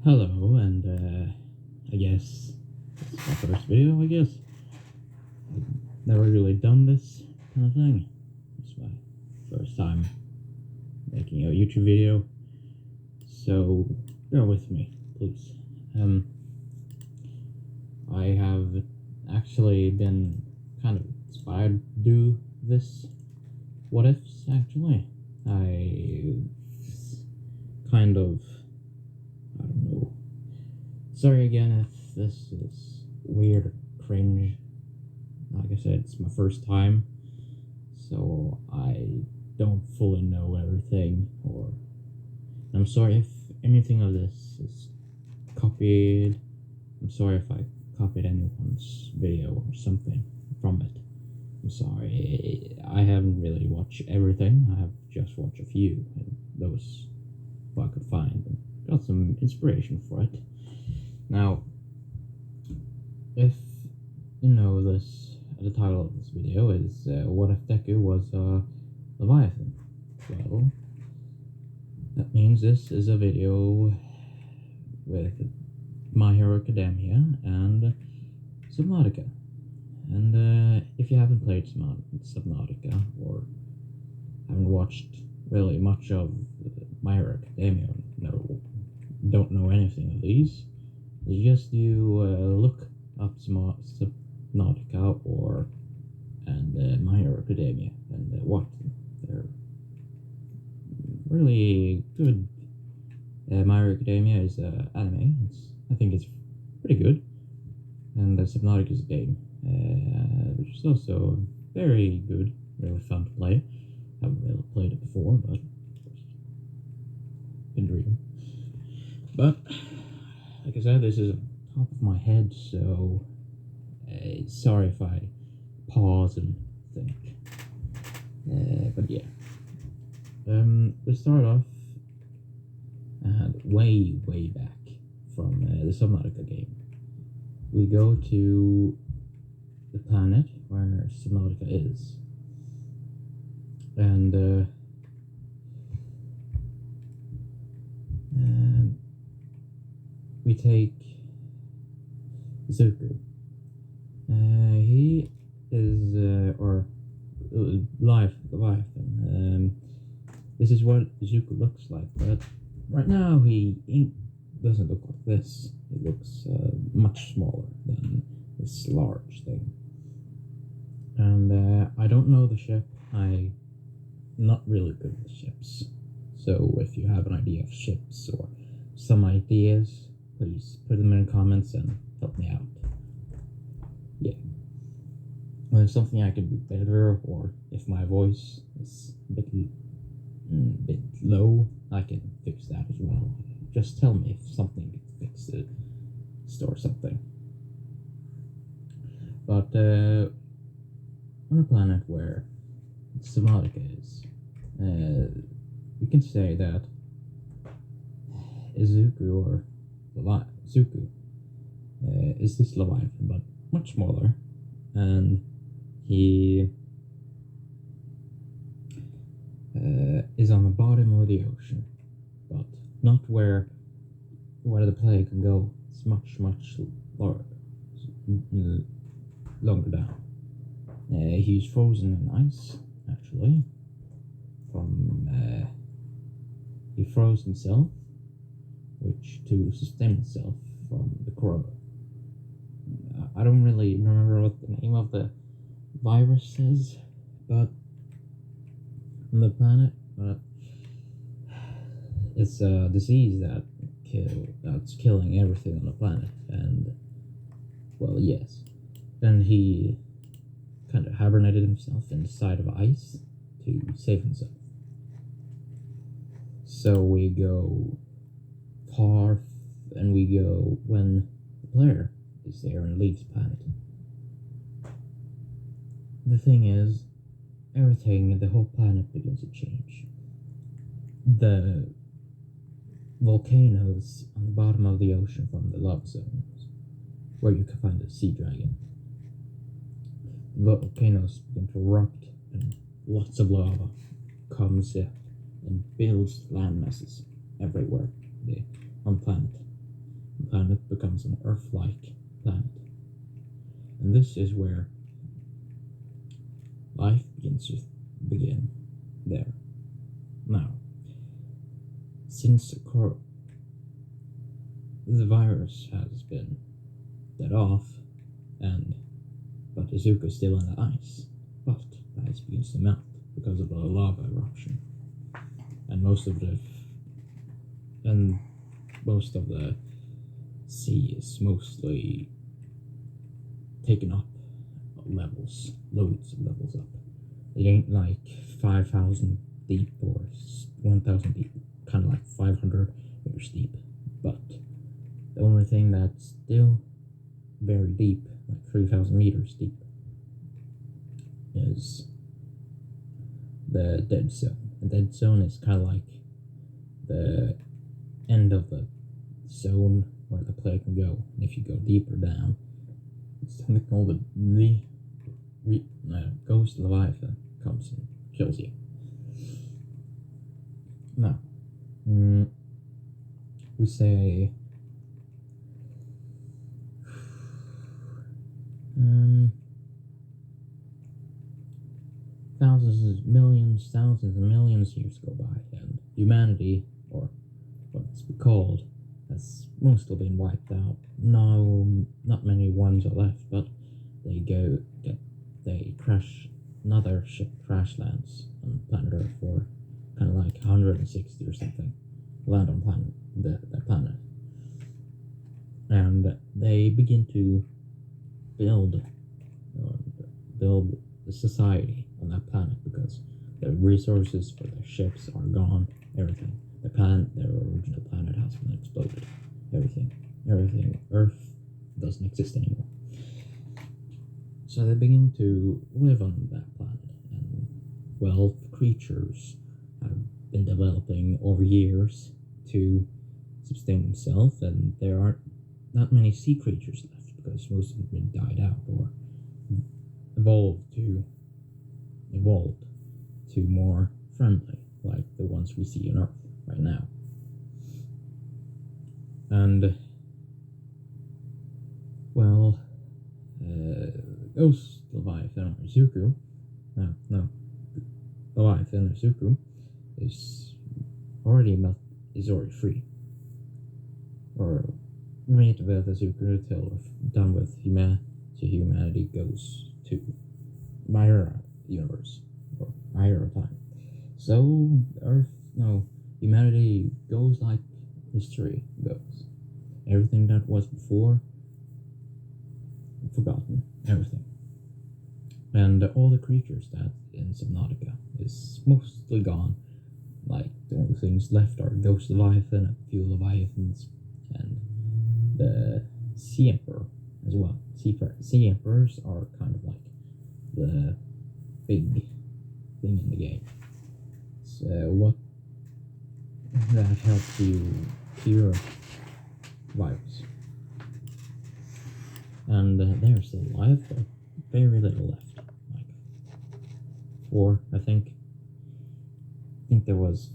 Hello, and I guess it's my first video, I guess. I've never really done this kind of thing. It's my first time making a YouTube video, so bear with me, please. I have actually been kind of inspired to do this what ifs, actually. I kind of, I don't know. Sorry again if this is weird or cringe. Like I said, it's my first time, so I don't fully know everything, or I'm sorry if anything of this is copied. I'm sorry if I copied anyone's video or something from it. I'm sorry. I haven't really watched everything. I have just watched a few, and those I could find, and got some inspiration for it. Now, if you know this, the title of this video is what if Deku was a leviathan? Well, that means this is a video with My Hero Academia and Subnautica. And if you haven't played Subnautica or haven't watched really much of My Hero Academia, don't know anything of these, just look up Subnautica and My Hero Academia and watch them. They're really good. My Hero Academia is anime. I think it's pretty good, and Subnautica is a game, which is also very good, really fun to play. Haven't really played it before, but been reading. But like I said, this is on top of my head, so sorry if I pause and think. But yeah, let's start off way back from the Subnautica game. We go to the planet where Subnautica is, and we take Zuko. He is, Leviathan. This is what Zuko looks like, but right now he doesn't look like this. He looks much smaller than this large thing. And I don't know the ship. I'm not really good with ships. So if you have an idea of ships or some ideas, please put them in the comments and help me out. Yeah. Well, if something I can do better, or if my voice is a bit low, I can fix that as well. Just tell me if something gets fixed or something. But on a planet where Subnautica is, you can say that Zuko is this Leviathan, but much smaller, and he is on the bottom of the ocean, but not where the player can go. It's much longer down. He's frozen in ice, actually. He froze himself, which to sustain himself from the corona. I don't really remember what the name of the virus is, but on the planet, it's a disease that's killing everything on the planet. And well, yes, then he kind of hibernated himself inside of ice to save himself. So we go far, and we go when the player is there and leaves the planet. The thing is, the whole planet begins to change. The volcanoes on the bottom of the ocean from the lava zones, where you can find the sea dragon. The volcanoes begin to erupt, and lots of lava comes up and builds land masses everywhere on the planet. the planet becomes an Earth-like planet. And this is where life begins to begin there. Now, since the virus has been dead off, but Izuku is still in the ice, but the ice begins to melt because of the lava eruption, and most of the sea is mostly taken up loads of levels up. It ain't like 5,000 deep or 1,000 deep, kind of like 500 meters deep, but the only thing that's still very deep, like 3,000 meters deep, is the dead zone. The dead zone is kind of like the end of the zone where the player can go. And if you go deeper down, it's something called the ghost leviathan comes and kills you. Now, we say thousands and millions of years go by, and humanity, or what it's called, has mostly been wiped out. No, not many ones are left, but another ship crash lands on planet Earth for kind of like 160 or something, land on the planet, and they begin to build a society on that planet because the resources for their ships are gone. Everything, their original planet has been exploded. Everything, Earth doesn't exist anymore. So they begin to live on that planet, and well, creatures have been developing over years to sustain themselves, and there aren't not many sea creatures left because most of them have been died out or evolved to more friendly, like the ones we see on Earth right now. And well, Ghost Leviathan or Zuku, Leviathan or Zuku is already free, or made with Zuku till we're done with humanity goes to Myra universe or Myra time. So humanity goes like history goes. Everything that was before, forgotten, everything. And all the creatures that in Subnautica is mostly gone. Like the only things left are Ghost Leviathan, a few Leviathans, and the Sea Emperor as well. Sea Emperors are kind of like the big thing in the game. So what that helps you cure virus. And they're still alive, but very little left. Like 4, I think. I think there was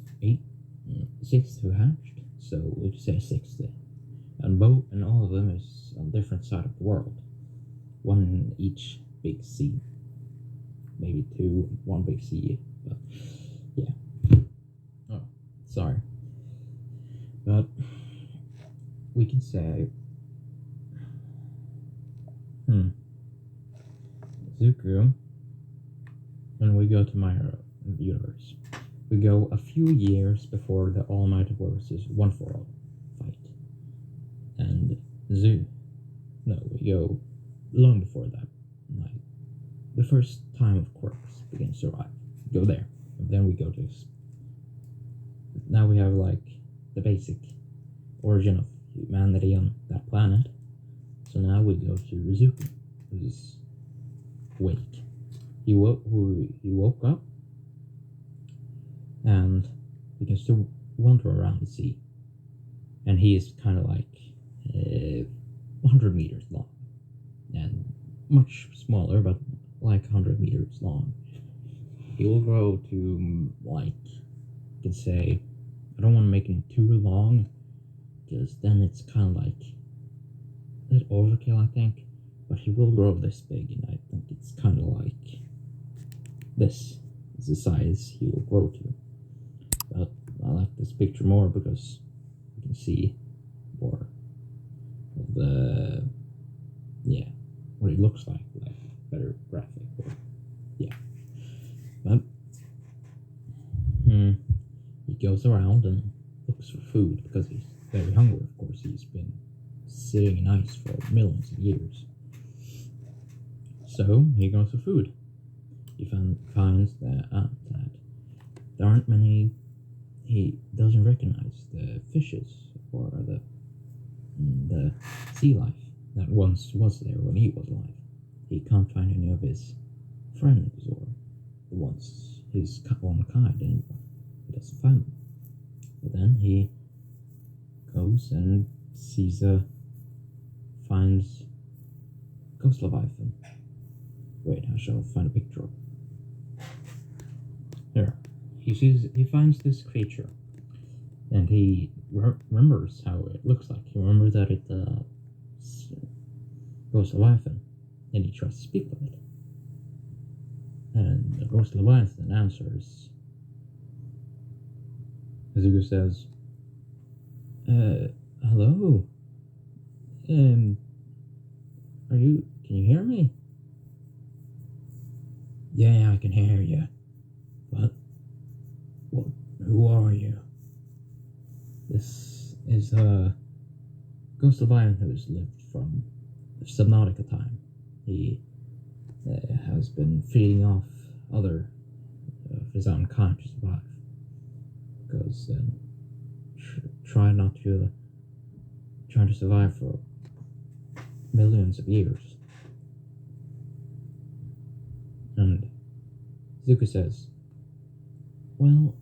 6 who hatched, so we could say 60. And all of them is on different side of the world. One in each big sea. Maybe 2, 1 big sea, but yeah. Oh, sorry. But we can say Zuku, when we go to my universe, we go a few years before the All Might versus One for All fight. And we go long before that. Like the first time of Quirks begins to arrive. Go there. And then we go to now we have like the basic origin of humanity on that planet. So now we go to Rizuku, who's awake. He woke up and begins to wander around the sea. And he is kind of like 100 meters long. And much smaller, but like 100 meters long. He will grow to, like, you could say, I don't want to make him too long, because then it's kind of like a bit overkill, I think. But he will grow this big, and I think it's kind of like this is the size he will grow to. But I like this picture more because you can see more of the, yeah, what it looks like better graphic. Or, yeah. But he goes around and looks for food because he's very hungry. Of course, he's been sitting in ice for millions of years. So he goes for food. He finds that there aren't many. He doesn't recognize the fishes or the sea life that once was there when he was alive. He can't find any of his friends or the ones his own kind anymore. He doesn't find them. But then he goes and finds Ghost Leviathan. Wait, I shall find a picture of it. There. He finds this creature, and he remembers how it looks like. He remembers that it Ghost Leviathan, and he tries to speak with it. And the Ghost Leviathan answers. Azuko says, hello? Can you hear me? Yeah, I can hear you. But, who are you? This is, Ghost Leviathan who's lived from Subnautica time. He has been feeding off other of his own kind to survive. Because trying to survive for millions of years. And Zuko says, well,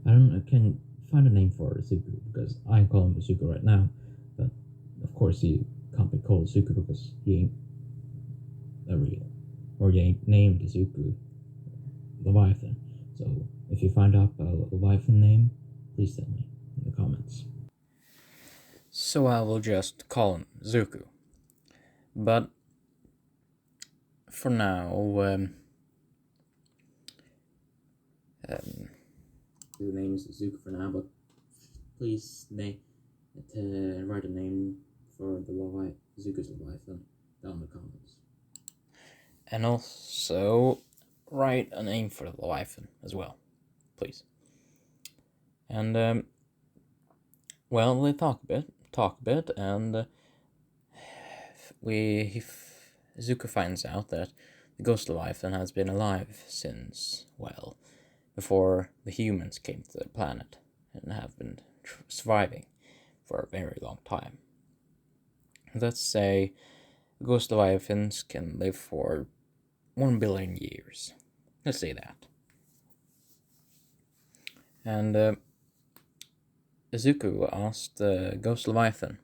I can find a name for Zuko because I call him Zuko right now, but of course he can't be called Zuko because he ain't a real, or he ain't named Zuko Leviathan. So if you find out a Leviathan name, please tell me in the comments. So I will just call him Zuko. But for now, the name is Zuko for now, but please write a name for the Zuko's Leviathan down in the comments. And also write a name for the Leviathan as well, please. And well, we talk a bit, and Zuko finds out that the Ghost Leviathan has been alive since, well, before the humans came to the planet, and have been surviving for a very long time. Let's say Ghost Leviathans can live for 1 billion years. Let's say that. And Zuko asked the Ghost Leviathan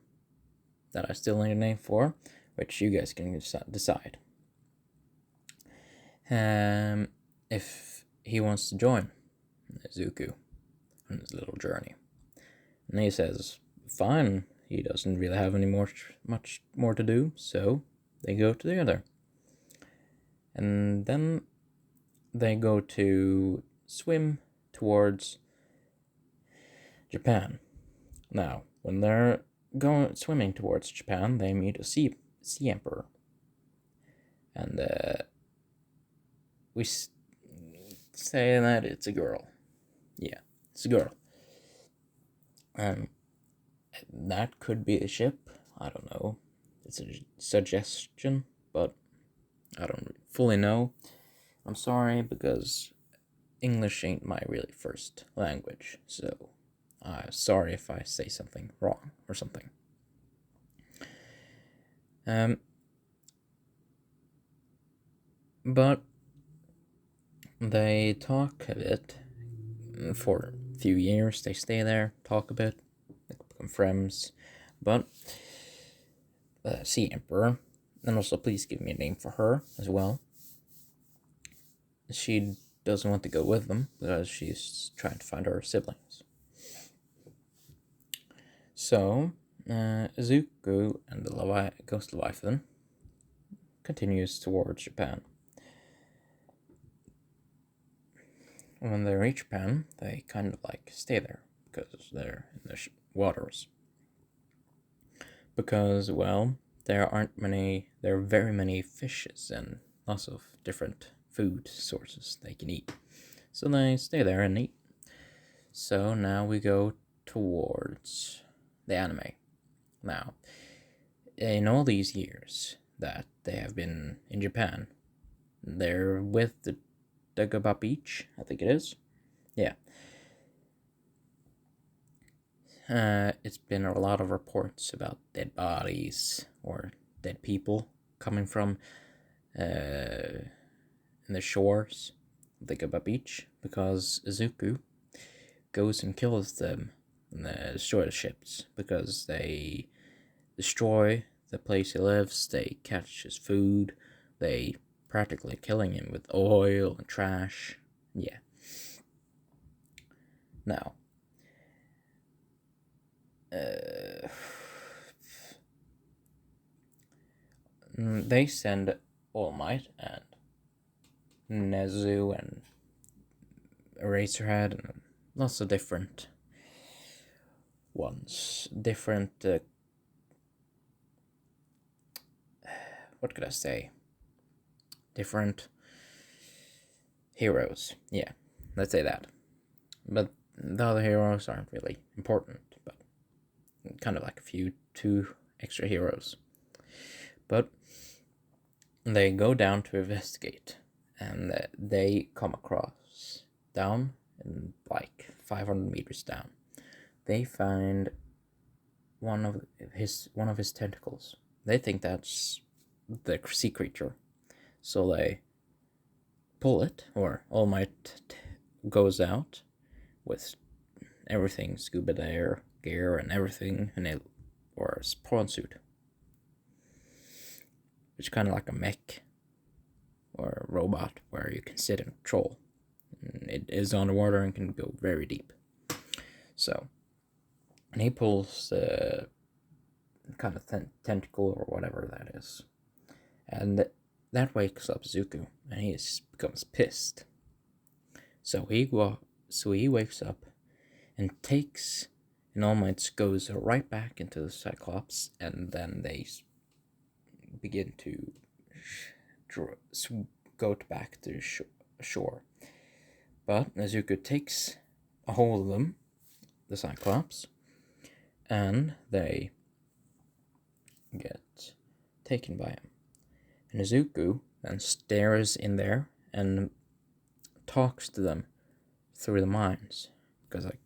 that I still need a name for, which you guys can decide. If he wants to join Zuko on his little journey. And he says, fine, he doesn't really have much more to do, so they go together. And then they go to swim towards Japan. Now, when they're swimming towards Japan, they meet a sea emperor. And we say that it's a girl. Yeah, it's a girl. That could be a ship. I don't know. It's a suggestion, but I don't fully know. I'm sorry, because English ain't my really first language, so sorry if I say something wrong or something. But they talk a bit for a few years. They stay there, talk a bit, they become friends. But the Sea Emperor, and also please give me a name for her as well. She doesn't want to go with them because she's trying to find her siblings. So, Izuku and the Ghost Leviathan continues towards Japan. When they reach Japan, they kind of like stay there because they're in the waters. Because, well, there are very many fishes and lots of different food sources they can eat. So they stay there and eat. So now we go towards the anime. Now, in all these years that they have been in Japan, they're with the Dagobah Beach, I think it is. Yeah. It's been a lot of reports about dead bodies or dead people coming from in the shores of Dagobah Beach because Izuku goes and kills them and destroy the ships because they destroy the place he lives, they catch his food, they practically killing him with oil and trash. Yeah. Now, they send All Might and Nezu and Eraserhead and lots of different ones. Different, what could I say? Different heroes. Yeah, let's say that. But the other heroes aren't really important, but kind of like two extra heroes. But they go down to investigate, and they come across down in like 500 meters down. They find one of his tentacles. They think that's the sea creature, so they pull it, or All Might goes out with everything, scuba gear and everything, or a prawn suit, which is kind of like a mech or a robot where you can sit and control. It is underwater and can go very deep. So, and he pulls the kind of tentacle or whatever that is, and that wakes up Zuko, and he becomes pissed. So he wakes up and takes, and All Might goes right back into the Cyclops, and then they begin to go back to the shore. But Nezuko takes a hold of them, the Cyclops, and they get taken by him. And Nezuko then stares in there and talks to them through the mines, because I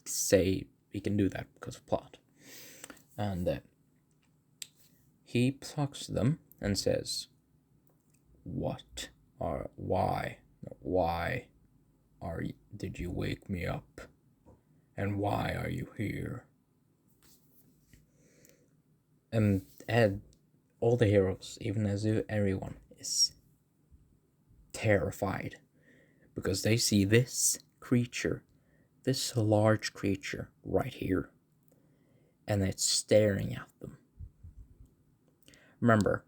say he can do that because of plot. And he talks to them and says, did you wake me up? And why are you here? And all the heroes, even everyone, is terrified because they see this creature, this large creature right here, and it's staring at them. Remember,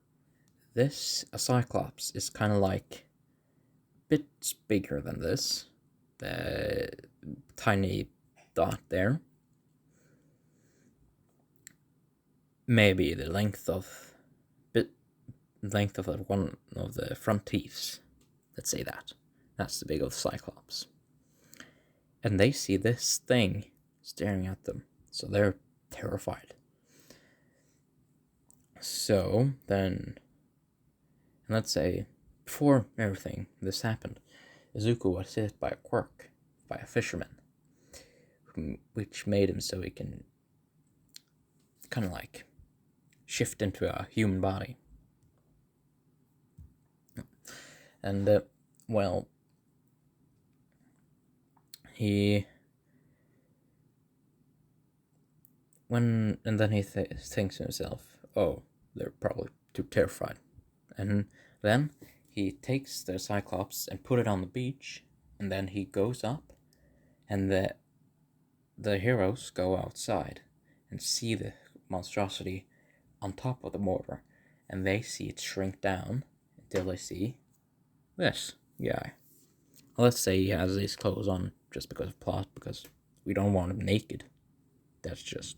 a Cyclops is kind of like a bit bigger than this, the tiny dot there. Maybe the length of one of the front teeth. Let's say that. That's the big of the Cyclops. And they see this thing staring at them, so they're terrified. So then, and let's say before everything this happened, Izuku was hit by a quirk, by a fisherman, which made him so he can kind of like shift into a human body. And well, and then he thinks to himself, oh, they're probably too terrified. And then he takes the Cyclops and put it on the beach, and then he goes up, and the heroes go outside, and see the monstrosity on top of the mortar, and they see it shrink down until they see this guy. Let's say he has his clothes on just because of plot, because we don't want him naked. That's just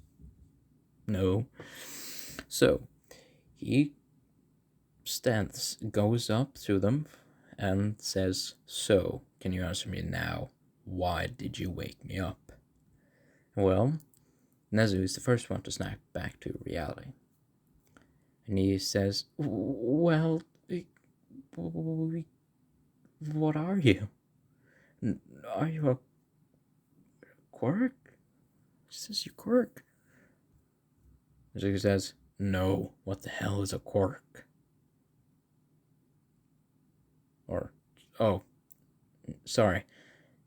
no. So he goes up to them and says, "So, can you answer me now? Why did you wake me up?" Well, Nezu is the first one to snap back to reality. And he says, "Well, what are you? Are you a quirk?" He says, "You quirk." Nezu says, "No, what the hell is a quirk?" Or, oh, sorry,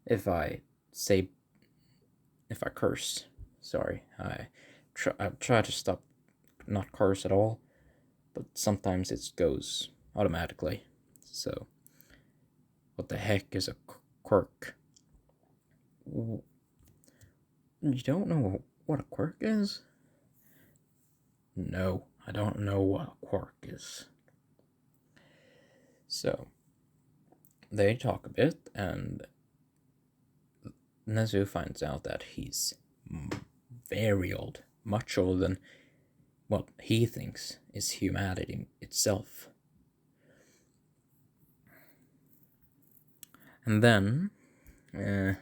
if I curse, sorry, I try to stop not curse at all, but sometimes it goes automatically. So, what the heck is a quirk? You don't know what a quirk is? No, I don't know what a quirk is. So, they talk a bit, and Nezu finds out that he's very old, much older than what he thinks is humanity itself. And then, yeah,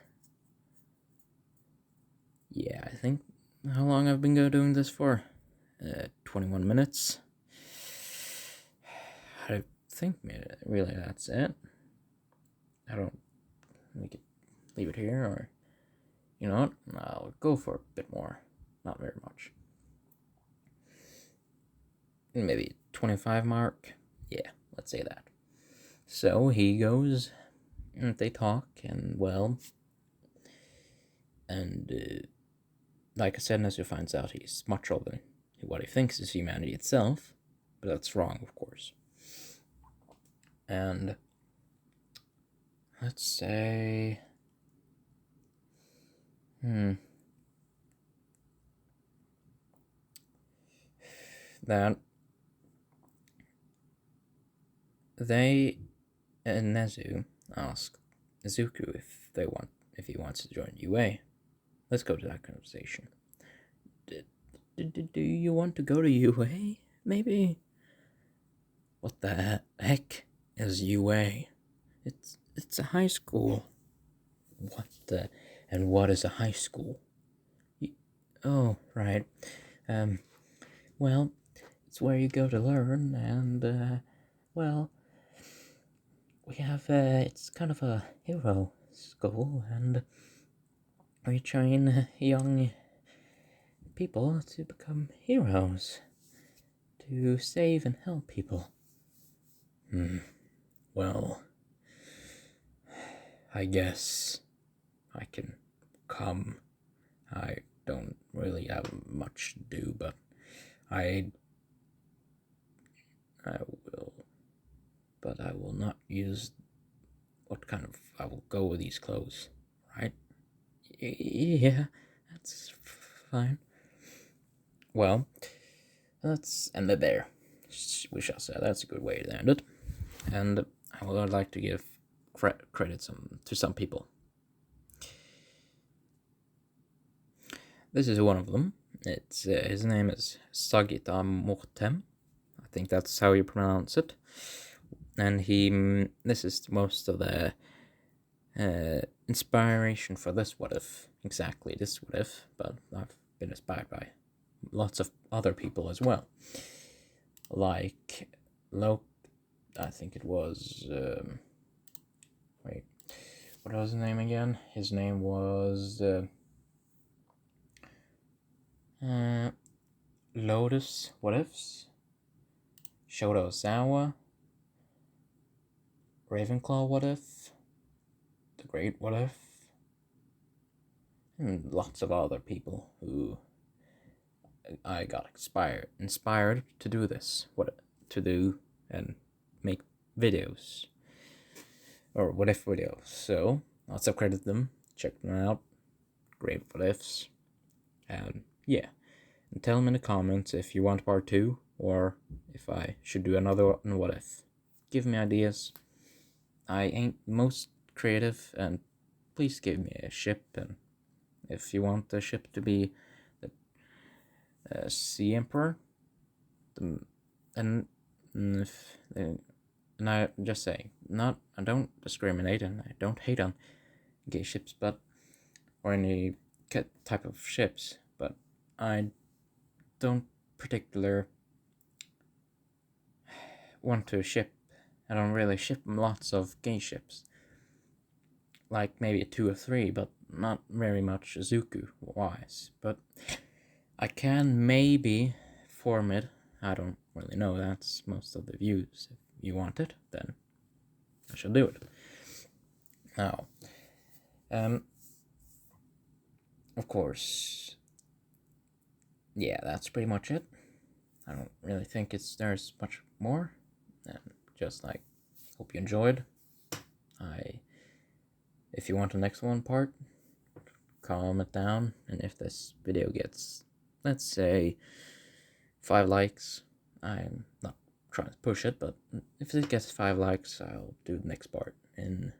I think how long I've been doing this for? 21 minutes. I think really that's it. I don't. We could leave it here, or you know what? I'll go for a bit more. Not very much. Maybe 25 mark. Yeah, let's say that. So he goes, and they talk, and well, and like I said, Nezu finds out he's much older than what he thinks is humanity itself, but that's wrong, of course. And let's say, that they and Nezu ask Izuku if he wants to join UA. Let's go to that conversation. Do you want to go to UA? Maybe. What the heck is UA? It's a high school. What is a high school? Oh, right. Well, it's where you go to learn, and well, we have it's kind of a hero school, and we train young people to become heroes, to save and help people. Well, I guess I can come. I don't really have much to do, but I will. But I will not use I will go with these clothes, right? Yeah, that's fine. Well, let's end it there. We shall say that's a good way to end it. And I would like to give credit to some people. This is one of them. It's his name is Sagita Mortem. I think that's how you pronounce it. And this is most of the inspiration for this what if, exactly this what if, but I've been inspired by lots of other people as well. Like I think it was wait, what was his name again? His name was Lotus What Ifs, Shoto Osawa, Ravenclaw What If, The Great What If, and lots of other people who I got inspired to do this, to do and make videos, or what if videos. So lots of credit them, check them out, great what ifs, and yeah. And tell me in the comments if you want part 2 or if I should do another one. What if? Give me ideas. I ain't most creative, and please give me a ship. And if you want the ship to be the Sea Emperor, and if and I just say, not I don't discriminate and I don't hate on gay ships, but or any type of ships, but I don't particular want to ship. I don't really ship lots of gay ships, like maybe 2 or 3, but not very much Zuku wise. But I can maybe form it. I don't really know. That's most of the views. If you want it, then I shall do it. Now, of course, yeah, that's pretty much it. I don't really think there's much more. And just like, hope you enjoyed. If you want the next one part, comment down, and if this video gets, let's say, 5 likes, I'm not trying to push it, but if it gets 5 likes, I'll do the next part in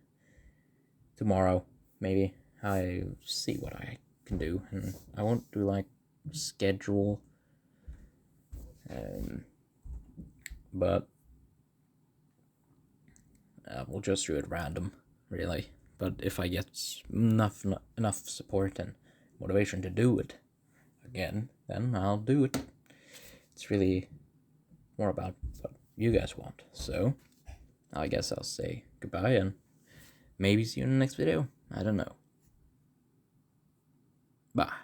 tomorrow, maybe. I see what I can do, and I won't do like schedule, but we'll just do it random, really. But if I get enough support and motivation to do it again, then I'll do it. It's really more about what you guys want. So I guess I'll say goodbye and maybe see you in the next video. I don't know. Bye.